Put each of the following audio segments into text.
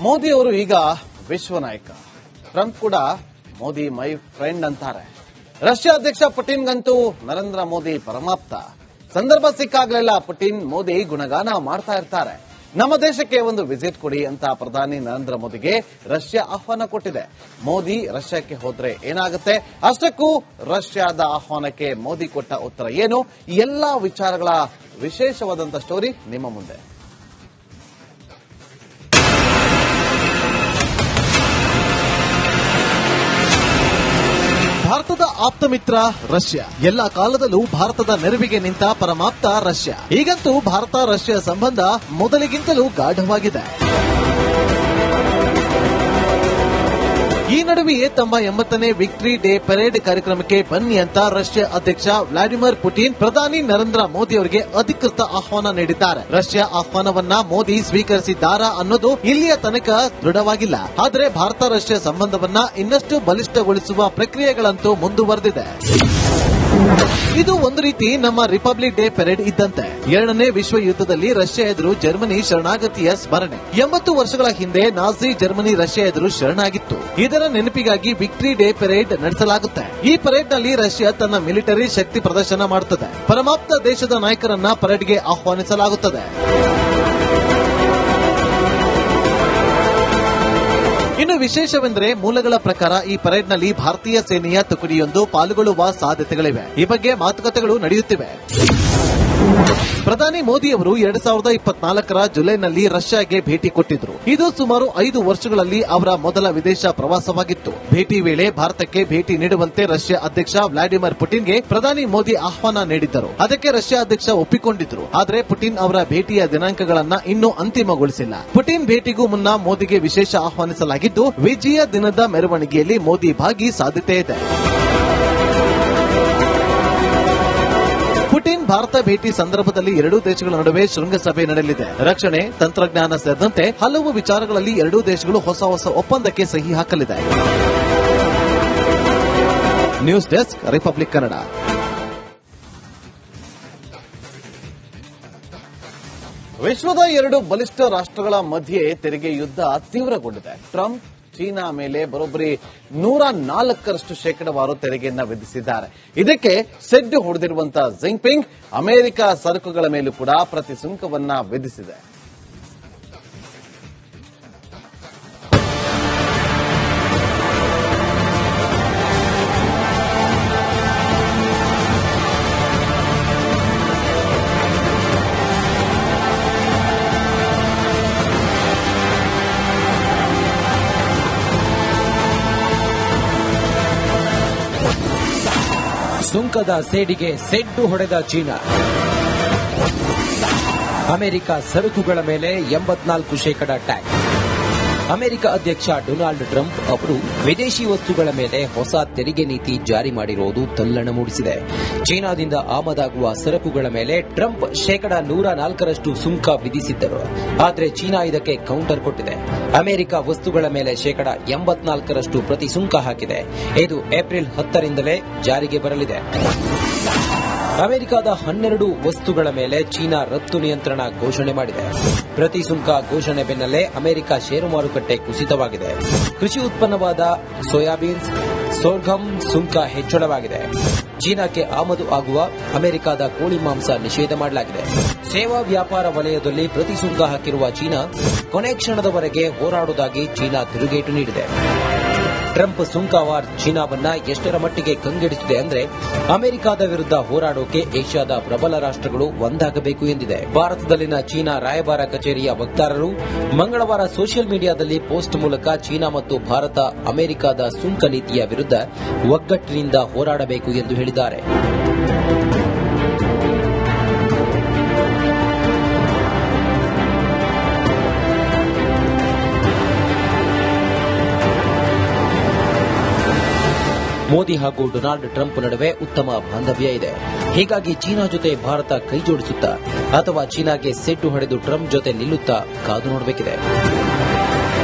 ಮೋದಿ ಅವರು ಈಗ ವಿಶ್ವ ನಾಯಕ. ಟ್ರಂಪ್ ಕೂಡ ಮೋದಿ ಮೈ ಫ್ರೆಂಡ್ ಅಂತಾರೆ. ರಷ್ಯಾ ಅಧ್ಯಕ್ಷ ಪುಟಿನ್ಗಂತೂ ನರೇಂದ್ರ ಮೋದಿ ಪರಮಾಪ್ತ. ಸಂದರ್ಭ ಸಿಕ್ಕಾಗಲೆಲ್ಲ ಪುಟಿನ್ ಮೋದಿ ಗುಣಗಾನ ಮಾಡ್ತಾ ಇರ್ತಾರೆ. ನಮ್ಮ ದೇಶಕ್ಕೆ ಒಂದು ವಿಸಿಟ್ ಕೊಡಿ ಅಂತ ಪ್ರಧಾನಿ ನರೇಂದ್ರ ಮೋದಿಗೆ ರಷ್ಯಾ ಆಹ್ವಾನ ಕೊಟ್ಟಿದೆ. ಮೋದಿ ರಷ್ಯಾಕ್ಕೆ ಹೋದ್ರೆ ಏನಾಗುತ್ತೆ, ಅಷ್ಟಕ್ಕೂ ರಷ್ಯಾದ ಆಹ್ವಾನಕ್ಕೆ ಮೋದಿ ಕೊಟ್ಟ ಉತ್ತರ ಏನು, ಈ ಎಲ್ಲಾ ವಿಚಾರಗಳ ವಿಶೇಷವಾದಂತಹ ಸ್ಟೋರಿ ನಿಮ್ಮ ಮುಂದೆ. ಭಾರತದ ಆಪ್ತ ಮಿತ್ರ ರಷ್ಯಾ. ಎಲ್ಲ ಕಾಲದಲ್ಲೂ ಭಾರತದ ನೆರವಿಗೆ ನಿಂತ ಪರಮಾಪ್ತ ರಷ್ಯಾ. ಈಗಂತೂ ಭಾರತ ರಷ್ಯಾ ಸಂಬಂಧ ಮೊದಲಿಗಿಂತಲೂ ಗಾಢವಾಗಿದೆ. ಈ ನಡುವೆಯೇ ತಮ್ಮ 80ನೇ ವಿಕ್ಟರಿ ಡೇ ಪರೇಡ್ ಕಾರ್ಯಕ್ರಮಕ್ಕೆ ಬನ್ನಿ ಅಂತ ರಷ್ಯಾ ಅಧ್ಯಕ್ಷ ವ್ಲಾಡಿಮಿರ್ ಪುಟಿನ್ ಪ್ರಧಾನಿ ನರೇಂದ್ರ ಮೋದಿ ಅವರಿಗೆ ಅಧಿಕೃತ ಆಹ್ವಾನ ನೀಡಿದ್ದಾರೆ. ರಷ್ಯಾ ಆಹ್ವಾನವನ್ನ ಮೋದಿ ಸ್ವೀಕರಿಸಿದ್ದಾರಾ ಅನ್ನೋದು ಇಲ್ಲಿಯ ತನಕ ದೃಢವಾಗಿಲ್ಲ. ಆದರೆ ಭಾರತ ರಷ್ಯಾ ಸಂಬಂಧವನ್ನ ಇನ್ನಷ್ಟು ಬಲಿಷ್ಠಗೊಳಿಸುವ ಪ್ರಕ್ರಿಯೆಗಳಂತೂ ಮುಂದುವರೆದಿದೆ. ಇದು ಒಂದು ರೀತಿ ನಮ್ಮ ರಿಪಬ್ಲಿಕ್ ಡೇ ಪರೇಡ್ ಇದ್ದಂತೆ. 2ನೇ ವಿಶ್ವ ಯುದ್ಧದಲ್ಲಿ ರಷ್ಯಾ ಎದುರು ಜರ್ಮನಿ ಶರಣಾಗತಿಯ ಸ್ಮರಣೆ. 80 ವರ್ಷಗಳ ಹಿಂದೆ ನಾಜಿ ಜರ್ಮನಿ ರಷ್ಯಾ ಎದುರು ಶರಣಾಗಿತ್ತು. ಇದರ ನೆನಪಿಗಾಗಿ ವಿಕ್ಟರಿ ಡೇ ಪರೇಡ್ ನಡೆಸಲಾಗುತ್ತೆ. ಈ ಪರೇಡ್ ನಲ್ಲಿ ರಷ್ಯಾ ತನ್ನ ಮಿಲಿಟರಿ ಶಕ್ತಿ ಪ್ರದರ್ಶನ ಮಾಡುತ್ತದೆ. ಪರಮಾಪ್ತ ದೇಶದ ನಾಯಕರನ್ನ ಪರೇಡ್ಗೆ ಆಹ್ವಾನಿಸಲಾಗುತ್ತದೆ. ಇನ್ನು ವಿಶೇಷವೆಂದರೆ ಮೂಲಗಳ ಪ್ರಕಾರ ಈ ಪರೇಡ್ನಲ್ಲಿ ಭಾರತೀಯ ಸೇನೆಯ ತುಕಡಿಯೊಂದು ಪಾಲ್ಗೊಳ್ಳುವ ಸಾಧ್ಯತೆಗಳಿವೆ. ಈ ಬಗ್ಗೆ ಮಾತುಕತೆಗಳು ನಡೆಯುತ್ತಿವೆ. ಪ್ರಧಾನಿ ಮೋದಿ ಅವರು 2024ರ ಜುಲೈನಲ್ಲಿ ರಷ್ಯಾಗೆ ಭೇಟಿ ಕೊಟ್ಟಿದ್ರು. ಇದು ಸುಮಾರು 5 ವರ್ಷಗಳಲ್ಲಿ ಅವರ ಮೊದಲ ವಿದೇಶ ಪ್ರವಾಸವಾಗಿತ್ತು. ಭೇಟಿ ವೇಳೆ ಭಾರತಕ್ಕೆ ಭೇಟಿ ನೀಡುವಂತೆ ರಷ್ಯಾ ಅಧ್ಯಕ್ಷ ವ್ಲಾಡಿಮಿರ್ ಪುಟಿನ್ಗೆ ಪ್ರಧಾನಿ ಮೋದಿ ಆಹ್ವಾನ ನೀಡಿದ್ದರು. ಅದಕ್ಕೆ ರಷ್ಯಾ ಅಧ್ಯಕ್ಷ ಒಪ್ಪಿಕೊಂಡಿದ್ರು. ಆದರೆ ಪುಟಿನ್ ಅವರ ಭೇಟಿಯ ದಿನಾಂಕಗಳನ್ನ ಇನ್ನೂ ಅಂತಿಮಗೊಳಿಸಿಲ್ಲ. ಪುಟಿನ್ ಭೇಟಿಗೂ ಮುನ್ನ ಮೋದಿಗೆ ವಿಶೇಷ ಆಹ್ವಾನಿಸಲಾಗಿದ್ದು, ವಿಜಯ ದಿನದ ಮೆರವಣಿಗೆಯಲ್ಲಿ ಮೋದಿ ಭಾಗಿ ಸಾಧ್ಯತೆ ಇದೆ. ಪುಟಿನ್ ಭಾರತ ಭೇಟಿ ಸಂದರ್ಭದಲ್ಲಿ ಎರಡೂ ದೇಶಗಳ ನಡುವೆ ಶೃಂಗಸಭೆ ನಡೆಯಲಿದೆ. ರಕ್ಷಣೆ, ತಂತ್ರಜ್ಞಾನ ಸೇರಿದಂತೆ ಹಲವು ವಿಚಾರಗಳಲ್ಲಿ ಎರಡೂ ದೇಶಗಳು ಹೊಸ ಒಪ್ಪಂದಕ್ಕೆ ಸಹಿ ಹಾಕಲಿದೆ. News desk, Republic Kannada. ವಿಶ್ವದ 2 ಬಲಿಷ್ಠ ರಾಷ್ಟ್ರಗಳ ಮಧ್ಯೆ ತೆರಿಗೆ ಯುದ್ಧ ತೀವ್ರಗೊಂಡಿದೆ. ಟ್ರಂಪ್ ಚೀನಾ ಮೇಲೆ ಬರೋಬ್ಬರಿ 104% ಶೇಕಡಾವಾರು ತೆರಿಗೆಯನ್ನ ವಿಧಿಸಿದ್ದಾರೆ. ಇದಕ್ಕೆ ಸೆಡ್ಡು ಹೊಡೆದಿರುವಂತಹ ಜಿನ್ಪಿಂಗ್ ಅಮೆರಿಕ ಸರಕುಗಳ ಮೇಲೂ ಕೂಡ ಪ್ರತಿ ಸುಂಕವನ್ನ ವಿಧಿಸಿದೆ. ಸುಂಕದ ಸೇಡಿಗೆ ಸೆಡ್ಡು ಹೊಡೆದ ಚೀನಾ. ಅಮೆರಿಕ ಸರಕುಗಳ ಮೇಲೆ 84% ಟ್ಯಾಕ್ಸ್. ಅಮೆರಿಕ ಅಧ್ಯಕ್ಷ ಡೊನಾಲ್ಡ್ ಟ್ರಂಪ್ ಅವರು ವಿದೇಶಿ ವಸ್ತುಗಳ ಮೇಲೆ ಹೊಸ ತೆರಿಗೆ ನೀತಿ ಜಾರಿ ಮಾಡಿರುವುದು ತಲ್ಲಣ ಮೂಡಿಸಿದೆ. ಚೀನಾದಿಂದ ಆಮದಾಗುವ ಸರಕುಗಳ ಮೇಲೆ ಟ್ರಂಪ್ 104% ಸುಂಕ ವಿಧಿಸಿದ್ದರು. ಆದರೆ ಚೀನಾ ಇದಕ್ಕೆ ಕೌಂಟರ್ ಕೊಟ್ಟಿದೆ. ಅಮೆರಿಕ ವಸ್ತುಗಳ ಮೇಲೆ 84% ಪ್ರತಿ ಸುಂಕ ಹಾಕಿದೆ. ಇದು ಏಪ್ರಿಲ್ 10ರಿಂದಲೇ ಜಾರಿಗೆ ಬರಲಿದೆ. ಅಮೆರಿಕದ 12 ವಸ್ತುಗಳ ಮೇಲೆ ಚೀನಾ ರಫ್ತು ನಿಯಂತ್ರಣ ಘೋಷಣೆ ಮಾಡಿದೆ. ಪ್ರತಿ ಸುಂಕ ಘೋಷಣೆ ಬೆನ್ನಲ್ಲೇ ಅಮೆರಿಕ ಷೇರು ಮಾರುಕಟ್ಟೆ ಕುಸಿತವಾಗಿದೆ. ಕೃಷಿ ಉತ್ಪನ್ನವಾದ ಸೋಯಾಬೀನ್ಸ್, ಸೋರ್ಗಮ್ ಸುಂಕ ಹೆಚ್ಚಳವಾಗಿದೆ. ಚೀನಾಕ್ಕೆ ಆಮದು ಆಗುವ ಅಮೆರಿಕದ ಕೋಳಿ ಮಾಂಸ ನಿಷೇಧ ಮಾಡಲಾಗಿದೆ. ಸೇವಾ ವ್ಯಾಪಾರ ವಲಯದಲ್ಲಿ ಪ್ರತಿ ಸುಂಕ ಹಾಕಿರುವ ಚೀನಾ ಕೊನೆ ಕ್ಷಣದವರೆಗೆ ಹೋರಾಡುವುದಾಗಿ ಚೀನಾ ತಿರುಗೇಟು ನೀಡಿದೆ. ಟ್ರಂಪ್ ಸುಂಕ ವಾರ್ ಚೀನಾವನ್ನ ಎಷ್ಟರ ಮಟ್ಟಿಗೆ ಕಂಗೆಡಿಸಿದೆ ಅಂದ್ರೆ ಅಮೆರಿಕದ ವಿರುದ್ಧ ಹೋರಾಡೋಕೆ ಏಷ್ಯಾದ ಪ್ರಬಲ ರಾಷ್ಟ್ರಗಳು ಒಂದಾಗಬೇಕು ಎಂದಿದೆ. ಭಾರತದಲ್ಲಿನ ಚೀನಾ ರಾಯಭಾರ ಕಚೇರಿಯ ವಕ್ತಾರರು ಮಂಗಳವಾರ ಸೋಷಿಯಲ್ ಮೀಡಿಯಾದಲ್ಲಿ ಪೋಸ್ಟ್ ಮೂಲಕ ಚೀನಾ ಮತ್ತು ಭಾರತ ಅಮೆರಿಕದ ಸುಂಕ ನೀತಿಯ ವಿರುದ್ಧ ಒಗ್ಗಟ್ಟಿನಿಂದ ಹೋರಾಡಬೇಕು ಎಂದು ಹೇಳಿದ್ದಾರೆ. ಮೋದಿ ಹಾಗೂ ಡೊನಾಲ್ಡ್ ಟ್ರಂಪ್ ನಡುವೆ ಉತ್ತಮ ಬಾಂಧವ್ಯ ಇದೆ. ಹೀಗಾಗಿ ಚೀನಾ ಜೊತೆ ಭಾರತ ಕೈಜೋಡಿಸುತ್ತಾ ಅಥವಾ ಚೀನಾಗೆ ಸೆಡ್ಡು ಹೊಡೆದು ಟ್ರಂಪ್ ಜೊತೆ ನಿಲ್ಲುತ್ತಾ ಕಾದು ನೋಡಬೇಕಿದೆ.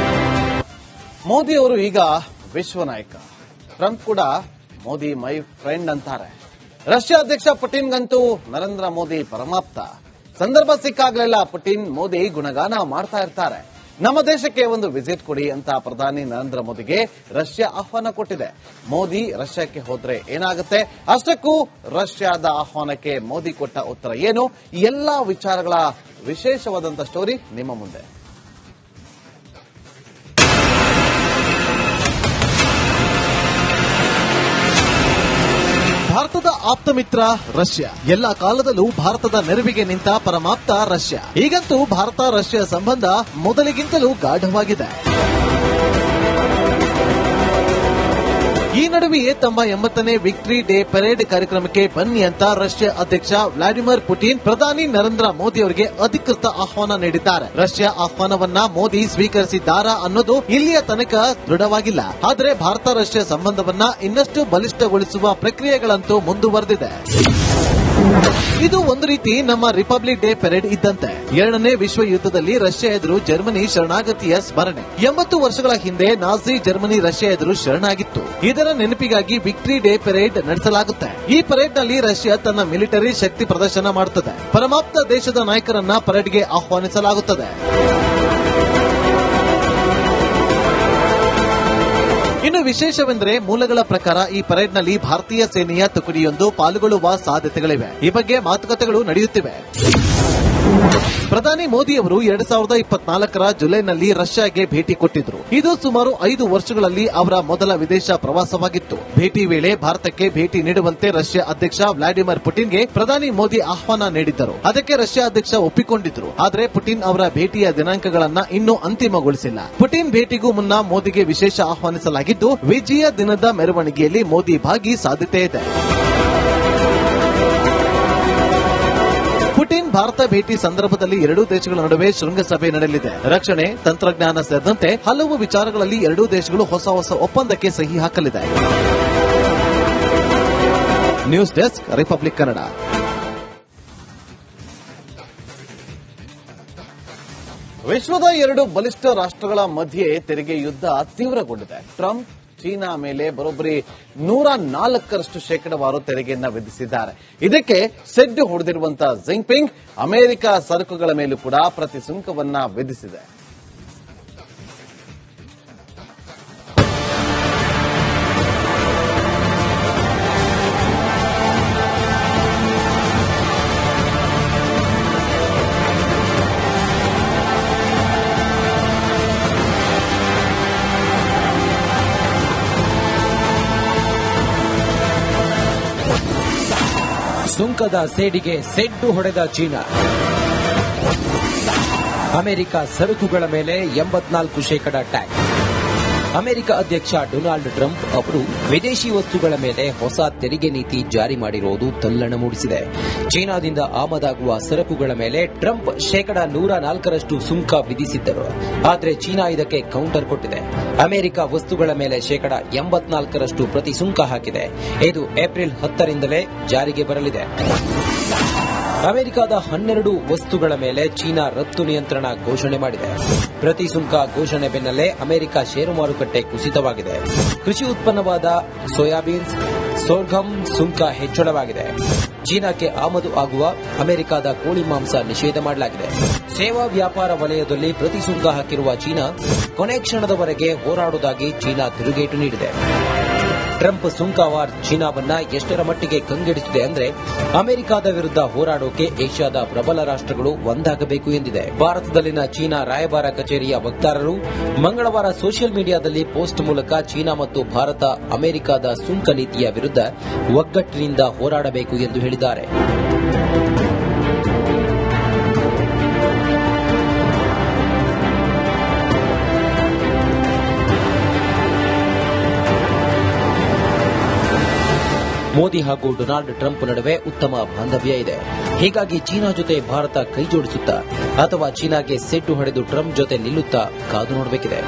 ಮೋದಿ ಅವರು ಈಗ ವಿಶ್ವ ನಾಯಕ. ಟ್ರಂಪ್ ಕೂಡ ಮೋದಿ ಮೈ ಫ್ರೆಂಡ್ ಅಂತಾರೆ. ರಷ್ಯಾ ಅಧ್ಯಕ್ಷ ಪುಟಿನ್ಗಂತೂ ನರೇಂದ್ರ ಮೋದಿ ಪರಮಾಪ್ತ. ಸಂದರ್ಭ ಸಿಕ್ಕಾಗಲೆಲ್ಲ ಪುಟಿನ್ ಮೋದಿ ಗುಣಗಾನ ಮಾಡ್ತಾ ಇರ್ತಾರೆ. ನಮ್ಮ ದೇಶಕ್ಕೆ ಒಂದು ವಿಸಿಟ್ ಕೊಡಿ ಅಂತ ಪ್ರಧಾನಿ ನರೇಂದ್ರ ಮೋದಿಗೆ ರಷ್ಯಾ ಆಹ್ವಾನ ಕೊಟ್ಟಿದೆ. ಮೋದಿ ರಷ್ಯಾಕ್ಕೆ ಹೋದ್ರೆ ಏನಾಗುತ್ತೆ, ಅಷ್ಟಕ್ಕೂ ರಷ್ಯಾದ ಆಹ್ವಾನಕ್ಕೆ ಮೋದಿ ಕೊಟ್ಟ ಉತ್ತರ ಏನು, ಈ ಎಲ್ಲಾ ವಿಚಾರಗಳ ವಿಶೇಷವಾದಂತಹ ಸ್ಟೋರಿ ನಿಮ್ಮ ಮುಂದೆ. ಭಾರತದ ಆಪ್ತ ಮಿತ್ರ ರಷ್ಯಾ, ಎಲ್ಲ ಕಾಲದಲ್ಲೂ ಭಾರತದ ನೆರವಿಗೆ ನಿಂತ ಪರಮಾಪ್ತ ರಷ್ಯಾ. ಈಗಂತೂ ಭಾರತ ರಷ್ಯಾ ಸಂಬಂಧ ಮೊದಲಿಗಿಂತಲೂ ಗಾಢವಾಗಿದೆ. ಈ ನಡುವೆಯೇ ತಮ್ಮ 80ನೇ ವಿಕ್ಟರಿ ಡೇ ಪರೇಡ್ ಕಾರ್ಯಕ್ರಮಕ್ಕೆ ಬನ್ನಿ ಅಂತ ರಷ್ಯಾ ಅಧ್ಯಕ್ಷ ವ್ಲಾಡಿಮಿರ್ ಪುಟಿನ್ ಪ್ರಧಾನಿ ನರೇಂದ್ರ ಮೋದಿ ಅವರಿಗೆ ಅಧಿಕೃತ ಆಹ್ವಾನ ನೀಡಿದ್ದಾರೆ. ರಷ್ಯಾ ಆಹ್ವಾನವನ್ನ ಮೋದಿ ಸ್ವೀಕರಿಸಿದ್ದಾರಾ ಅನ್ನೋದು ಇಲ್ಲಿಯ ತನಕ ದೃಢವಾಗಿಲ್ಲ. ಆದರೆ ಭಾರತ ರಷ್ಯಾ ಸಂಬಂಧವನ್ನ ಇನ್ನಷ್ಟು ಬಲಿಷ್ಠಗೊಳಿಸುವ ಪ್ರಕ್ರಿಯೆಗಳಂತೂ ಮುಂದುವರೆದಿದೆ. ಇದು ಒಂದು ರೀತಿ ನಮ್ಮ ರಿಪಬ್ಲಿಕ್ ಡೇ ಪರೇಡ್ ಇದ್ದಂತೆ. 2ನೇ ವಿಶ್ವ ಯುದ್ಧದಲ್ಲಿ ರಷ್ಯಾ ಎದುರು ಜರ್ಮನಿ ಶರಣಾಗತಿಯ ಸ್ಮರಣೆ. 80 ವರ್ಷಗಳ ಹಿಂದೆ ನಾಜಿ ಜರ್ಮನಿ ರಷ್ಯಾ ಎದುರು ಶರಣಾಗಿತ್ತು. ಇದರ ನೆನಪಿಗಾಗಿ ವಿಕ್ಟರಿ ಡೇ ಪರೇಡ್ ನಡೆಸಲಾಗುತ್ತೆ. ಈ ಪರೇಡ್ ನಲ್ಲಿ ರಷ್ಯಾ ತನ್ನ ಮಿಲಿಟರಿ ಶಕ್ತಿ ಪ್ರದರ್ಶನ ಮಾಡುತ್ತದೆ. ಪರಮಾಪ್ತ ದೇಶದ ನಾಯಕರನ್ನ ಪರೇಡ್ಗೆ ಆಹ್ವಾನಿಸಲಾಗುತ್ತದೆ. ಇನ್ನು ವಿಶೇಷವೆಂದರೆ ಮೂಲಗಳ ಪ್ರಕಾರ ಈ ಪರೇಡ್ನಲ್ಲಿ ಭಾರತೀಯ ಸೇನೆಯ ತುಕಡಿಯೊಂದು ಪಾಲ್ಗೊಳ್ಳುವ ಸಾಧ್ಯತೆಗಳಿವೆ. ಈ ಬಗ್ಗೆ ಮಾತುಕತೆಗಳು ನಡೆಯುತ್ತಿವೆ. ಪ್ರಧಾನಿ ಮೋದಿ ಅವರು 2024ರ ಜುಲೈನಲ್ಲಿ ರಷ್ಯಾಗೆ ಭೇಟಿ ಕೊಟ್ಟಿದ್ರು. ಇದು ಸುಮಾರು 5 ವರ್ಷಗಳಲ್ಲಿ ಅವರ ಮೊದಲ ವಿದೇಶ ಪ್ರವಾಸವಾಗಿತ್ತು. ಭೇಟಿ ವೇಳೆ ಭಾರತಕ್ಕೆ ಭೇಟಿ ನೀಡುವಂತೆ ರಷ್ಯಾ ಅಧ್ಯಕ್ಷ ವ್ಲಾಡಿಮಿರ್ ಪುಟಿನ್ಗೆ ಪ್ರಧಾನಿ ಮೋದಿ ಆಹ್ವಾನ ನೀಡಿದ್ದರು. ಅದಕ್ಕೆ ರಷ್ಯಾ ಅಧ್ಯಕ್ಷ ಒಪ್ಪಿಕೊಂಡಿದ್ರು. ಆದರೆ ಪುಟಿನ್ ಅವರ ಭೇಟಿಯ ದಿನಾಂಕಗಳನ್ನ ಇನ್ನೂ ಅಂತಿಮಗೊಳಿಸಿಲ್ಲ. ಪುಟಿನ್ ಭೇಟಿಗೂ ಮುನ್ನ ಮೋದಿಗೆ ವಿಶೇಷ ಆಹ್ವಾನಿಸಲಾಗಿದ್ದು, ವಿಜಯ ದಿನದ ಮೆರವಣಿಗೆಯಲ್ಲಿ ಮೋದಿ ಭಾಗಿ ಸಾಧ್ಯತೆ ಇದೆ. ಪುಟಿನ್ ಭಾರತ ಭೇಟಿ ಸಂದರ್ಭದಲ್ಲಿ ಎರಡೂ ದೇಶಗಳ ನಡುವೆ ಶೃಂಗಸಭೆ ನಡೆಯಲಿದೆ. ರಕ್ಷಣೆ, ತಂತ್ರಜ್ಞಾನ ಸೇರಿದಂತೆ ಹಲವು ವಿಚಾರಗಳಲ್ಲಿ ಎರಡೂ ದೇಶಗಳು ಹೊಸ ಒಪ್ಪಂದಕ್ಕೆ ಸಹಿ ಹಾಕಲಿದೆ. News desk, Republic Kannada. ವಿಶ್ವದ 2 ಬಲಿಷ್ಠ ರಾಷ್ಟ್ರಗಳ ಮಧ್ಯೆ ತೆರಿಗೆ ಯುದ್ಧ ತೀವ್ರಗೊಂಡಿದೆ. ಟ್ರಂಪ್ ಚೀನಾ ಮೇಲೆ ಬರೋಬ್ಬರಿ 104% ಶೇಕಡಾವಾರು ತೆರಿಗೆಯನ್ನ ವಿಧಿಸಿದ್ದಾರೆ. ಇದಕ್ಕೆ ಸೆಡ್ಡು ಹೊಡೆದಿರುವಂತಹ ಜಿನ್ಪಿಂಗ್ ಅಮೆರಿಕ ಸರಕುಗಳ ಮೇಲೂ ಕೂಡ ಪ್ರತಿ ಸುಂಕವನ್ನ ವಿಧಿಸಿದೆ. ಸುಂಕದ ಸೇಡಿಗೆ ಸೆಡ್ಡು ಹೊಡೆದ ಚೀನಾ. ಅಮೆರಿಕ ಸರಕುಗಳ ಮೇಲೆ 84% ಟ್ಯಾಕ್ಸ್. ಅಮೆರಿಕ ಅಧ್ಯಕ್ಷ ಡೊನಾಲ್ಡ್ ಟ್ರಂಪ್ ಅವರು ವಿದೇಶಿ ವಸ್ತುಗಳ ಮೇಲೆ ಹೊಸ ತೆರಿಗೆ ನೀತಿ ಜಾರಿ ಮಾಡಿರುವುದು ತಲ್ಲಣ ಮೂಡಿಸಿದೆ. ಚೀನಾದಿಂದ ಆಮದಾಗುವ ಸರಕುಗಳ ಮೇಲೆ ಟ್ರಂಪ್ 104% ಸುಂಕ ವಿಧಿಸಿದ್ದರು. ಆದರೆ ಚೀನಾ ಇದಕ್ಕೆ ಕೌಂಟರ್ ಕೊಟ್ಟಿದೆ. ಅಮೆರಿಕ ವಸ್ತುಗಳ ಮೇಲೆ 84% ಪ್ರತಿ ಸುಂಕ ಹಾಕಿದೆ. ಇದು ಏಪ್ರಿಲ್ 10ರಿಂದಲೇ ಜಾರಿಗೆ ಬರಲಿದೆ. ಅಮೆರಿಕದ 12 ವಸ್ತುಗಳ ಮೇಲೆ ಚೀನಾ ರಫ್ತು ನಿಯಂತ್ರಣ ಘೋಷಣೆ ಮಾಡಿದೆ. ಪ್ರತಿ ಸುಂಕ ಘೋಷಣೆ ಬೆನ್ನಲ್ಲೇ ಅಮೆರಿಕ ಷೇರು ಮಾರುಕಟ್ಟೆ ಕುಸಿತವಾಗಿದೆ. ಕೃಷಿ ಉತ್ಪನ್ನವಾದ ಸೋಯಾಬೀನ್ಸ್, ಸೋರ್ಘಮ್ ಸುಂಕ ಹೆಚ್ಚಳವಾಗಿದೆ. ಚೀನಾಕ್ಕೆ ಆಮದು ಆಗುವ ಅಮೆರಿಕದ ಕೋಳಿ ಮಾಂಸ ನಿಷೇಧ ಮಾಡಲಾಗಿದೆ. ಸೇವಾ ವ್ಯಾಪಾರ ವಲಯದಲ್ಲಿ ಪ್ರತಿ ಸುಂಕ ಹಾಕಿರುವ ಚೀನಾ ಕೊನೆ ಕ್ಷಣದವರೆಗೆ ಹೋರಾಡುವುದಾಗಿ ಚೀನಾ ತಿರುಗೇಟು ನೀಡಿದೆ. ಟ್ರಂಪ್ ಸುಂಕ ವಾರ್ ಚೀನಾವನ್ನ ಎಷ್ಟರ ಮಟ್ಟಿಗೆ ಕಂಗೆಡಿಸಿದೆ ಅಂದ್ರೆ ಅಮೆರಿಕದ ವಿರುದ್ಧ ಹೋರಾಡೋಕೆ ಏಷ್ಯಾದ ಪ್ರಬಲ ರಾಷ್ಟ್ರಗಳು ಒಂದಾಗಬೇಕು ಎಂದಿದೆ. ಭಾರತದಲ್ಲಿನ ಚೀನಾ ರಾಯಭಾರ ಕಚೇರಿಯ ವಕ್ತಾರರು ಮಂಗಳವಾರ ಸೋಷಿಯಲ್ ಮೀಡಿಯಾದಲ್ಲಿ ಪೋಸ್ಟ್ ಮೂಲಕ ಚೀನಾ ಮತ್ತು ಭಾರತ ಅಮೆರಿಕದ ಸುಂಕ ನೀತಿಯ ವಿರುದ್ಧ ಒಗ್ಗಟ್ಟಿನಿಂದ ಹೋರಾಡಬೇಕು ಎಂದು ಹೇಳಿದ್ದಾರೆ. ಮೋದಿ ಹಾಗೂ ಡೊನಾಲ್ಡ್ ಟ್ರಂಪ್ ನಡುವೆ ಉತ್ತಮ ಬಾಂಧವ್ಯ ಇದೆ. ಹೀಗಾಗಿ ಚೀನಾ ಜೊತೆ ಭಾರತ ಕೈಜೋಡಿಸುತ್ತಾ ಅಥವಾ ಚೀನಾಗೆ ಸೆಡ್ಡು ಹೊಡೆದು ಟ್ರಂಪ್ ಜೊತೆ ನಿಲ್ಲುತ್ತಾ ಕಾದು ನೋಡಬೇಕಿದೆ.